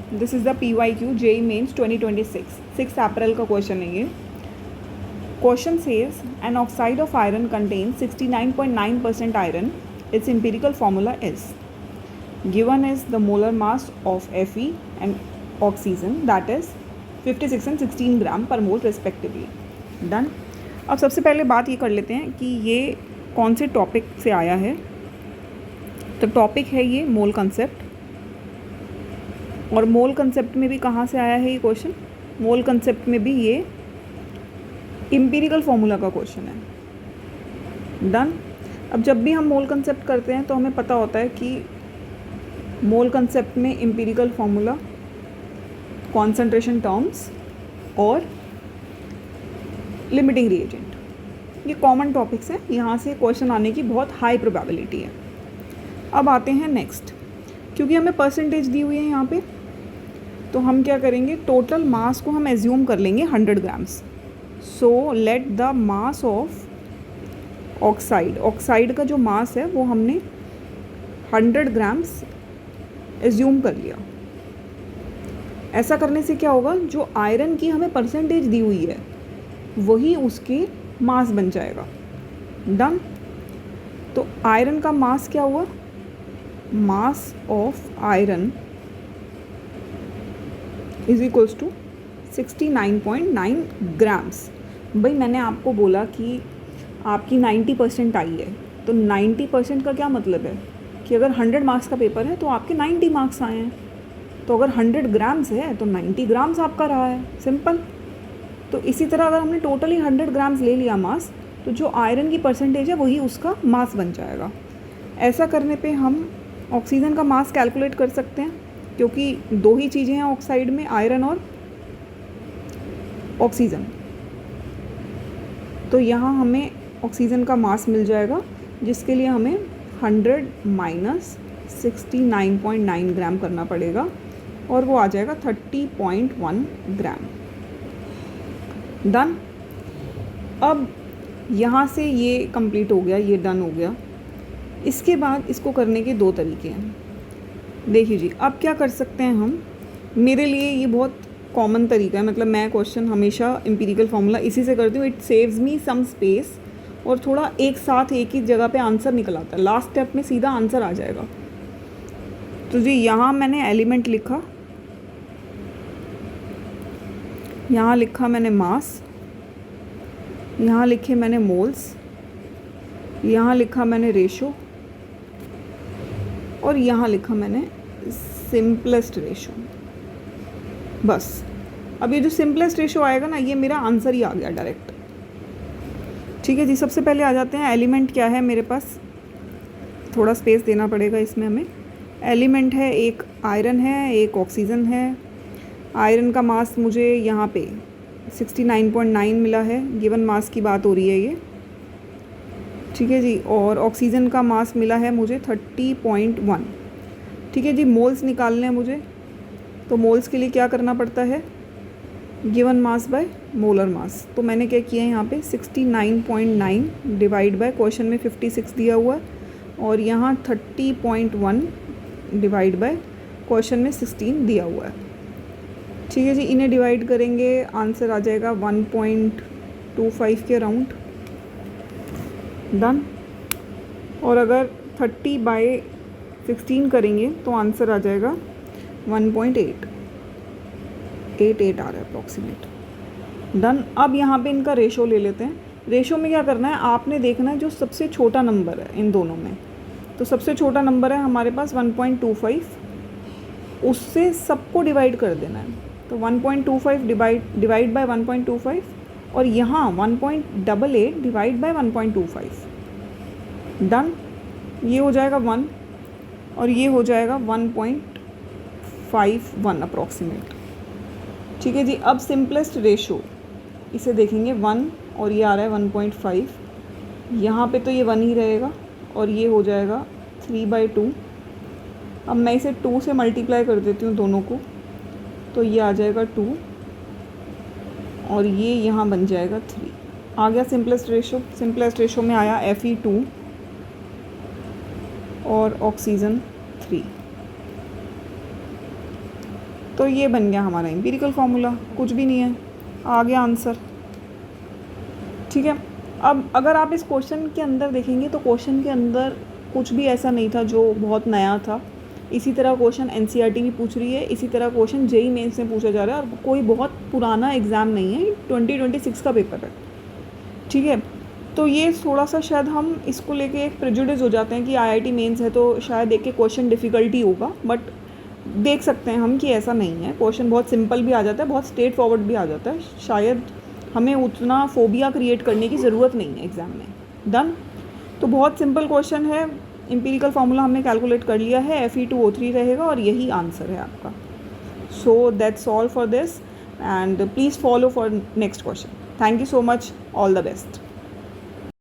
This is the PYQ JEE mains 2026 6 April का question है ये। Question says an oxide of iron contains 69.9% iron, its empirical formula is, given is the molar mass of Fe and oxygen that is 56 and 16 gram per mole respectively. Done. अब सबसे पहले बात ये कर लेते हैं कि ये कौन से टॉपिक से आया है। तो टॉपिक है ये मोल कंसेप्ट, और मोल कंसेप्ट में भी कहाँ से आया है ये क्वेश्चन, मोल कंसेप्ट में भी ये एम्पिरिकल फार्मूला का क्वेश्चन है। डन। अब जब भी हम मोल कंसेप्ट करते हैं तो हमें पता होता है कि मोल कंसेप्ट में एम्पिरिकल फार्मूला, कॉन्सेंट्रेशन टर्म्स और लिमिटिंग रिएजेंट, ये कॉमन टॉपिक्स हैं, यहाँ से क्वेश्चन आने की बहुत हाई प्रोबेबिलिटी है। अब आते हैं नेक्स्ट, क्योंकि हमें परसेंटेज दी हुई है यहाँ पे, तो हम क्या करेंगे, टोटल मास को हम एज्यूम कर लेंगे 100 grams. So let the mass of oxide, oxide का जो मास है वो हमने 100 ग्राम्स एज्यूम कर लिया। ऐसा करने से क्या होगा, जो आयरन की हमें परसेंटेज दी हुई है वही उसके मास बन जाएगा। डन। तो आयरन का मास क्या हुआ, mass of iron is equals to 69.9 grams. भाई मैंने आपको बोला कि आपकी 90% आई है, तो 90% का क्या मतलब है कि अगर 100 मार्क्स का पेपर है तो आपके 90 मार्क्स आए हैं। तो अगर 100 ग्राम्स है तो 90 ग्राम्स आपका रहा है, सिंपल। तो इसी तरह अगर हमने टोटली 100 ग्राम्स ले लिया मास, तो जो आयरन की परसेंटेज है वही उसका मास बन जाएगा। ऐसा करने पे हम ऑक्सीजन का मास कैलकुलेट कर सकते हैं, क्योंकि दो ही चीज़ें हैं ऑक्साइड में, आयरन और ऑक्सीजन। तो यहाँ हमें ऑक्सीजन का मास मिल जाएगा, जिसके लिए हमें 100 माइनस 69.9 ग्राम करना पड़ेगा, और वो आ जाएगा 30.1 ग्राम। डन। अब यहाँ से ये कंप्लीट हो गया, ये डन हो गया। इसके बाद इसको करने के दो तरीके हैं। देखिए जी, अब क्या कर सकते हैं हम, मेरे लिए ये बहुत कॉमन तरीका है, मतलब मैं क्वेश्चन हमेशा एम्पिरिकल फार्मूला इसी से करती हूँ। It saves me some space, और थोड़ा एक साथ एक ही जगह पे आंसर निकल आता है, लास्ट स्टेप में सीधा आंसर आ जाएगा। तो जी यहाँ मैंने एलिमेंट लिखा, यहाँ लिखा मैंने मास, यहाँ लिखे मैंने मोल्स, यहाँ लिखा मैंने रेशो, और यहाँ लिखा मैंने सिंपलेस्ट रेशो। बस अब ये जो सिंपलेस्ट रेशो आएगा ना, ये मेरा आंसर ही आ गया डायरेक्ट। ठीक है जी, सबसे पहले आ जाते हैं एलिमेंट क्या है मेरे पास, थोड़ा स्पेस देना पड़ेगा इसमें हमें। एलिमेंट है, एक आयरन है, एक ऑक्सीजन है। आयरन का मास मुझे यहाँ पे 69.9 मिला है, गिवन मास की बात हो रही है ये। ठीक है जी, और ऑक्सीजन का मास मिला है मुझे 30.1। ठीक है जी, मोल्स निकालने हैं मुझे, तो मोल्स के लिए क्या करना पड़ता है, given mass by molar mass. तो मैंने क्या किया है यहाँ पे 69.9 डिवाइड बाय, क्वेश्चन में 56 दिया हुआ है, और यहाँ 30.1 डिवाइड बाय, क्वेश्चन में 16 दिया हुआ है। ठीक है जी, इन्हें डिवाइड करेंगे, आंसर आ जाएगा 1.25 के अराउंड। डन। और अगर 30/16 करेंगे तो आंसर आ जाएगा 1.88 आ रहा है अप्रॉक्सीमेट। डन। अब यहाँ पे इनका रेशो ले लेते हैं। रेशो में क्या करना है, आपने देखना है जो सबसे छोटा नंबर है इन दोनों में। तो सबसे छोटा नंबर है हमारे पास 1.25, उससे सबको डिवाइड कर देना है। तो 1.25 डिवाइड बाय 1.25, और यहाँ 1.88 डिवाइड बाय 1.25। डन। ये हो जाएगा 1, और ये हो जाएगा 1.51 अप्रॉक्सीमेट। ठीक है जी, अब सिंपलेस्ट रेशो इसे देखेंगे 1, और ये आ रहा है 1.5, यहाँ पे तो ये 1 ही रहेगा, और ये हो जाएगा 3/2। अब मैं इसे 2 से मल्टीप्लाई कर देती हूँ दोनों को, तो ये आ जाएगा 2, और ये यहाँ बन जाएगा 3। आ गया सिंपलेस्ट रेशो। सिंपलेस्ट रेशो में आया Fe2 और ऑक्सीजन 3। तो ये बन गया हमारा एम्पिरिकल फार्मूला, कुछ भी नहीं है, आ गया आंसर। ठीक है, अब अगर आप इस क्वेश्चन के अंदर देखेंगे तो क्वेश्चन के अंदर कुछ भी ऐसा नहीं था जो बहुत नया था। इसी तरह क्वेश्चन एनसीईआरटी भी पूछ रही है, इसी तरह क्वेश्चन जेईई मेंस में पूछा जा रहा है, और कोई बहुत पुराना एग्ज़ाम नहीं है, 2026 का पेपर है। ठीक है, तो ये थोड़ा सा शायद हम इसको लेके एक प्रेजुडिस हो जाते हैं कि आईआईटी मेंस है तो शायद एक क्वेश्चन डिफ़िकल्टी होगा, बट देख सकते हैं हम कि ऐसा नहीं है। क्वेश्चन बहुत सिंपल भी आ जाता है, बहुत स्ट्रेट फॉरवर्ड भी आ जाता है। शायद हमें उतना फोबिया क्रिएट करने की ज़रूरत नहीं है एग्ज़ाम में। डन। तो बहुत सिंपल क्वेश्चन है, एम्पिरिकल फार्मूला हमने कैलकुलेट कर लिया है, Fe2O3 रहेगा और यही आंसर है आपका। So that's all for this, and please follow for next question. Thank you so much, all the best.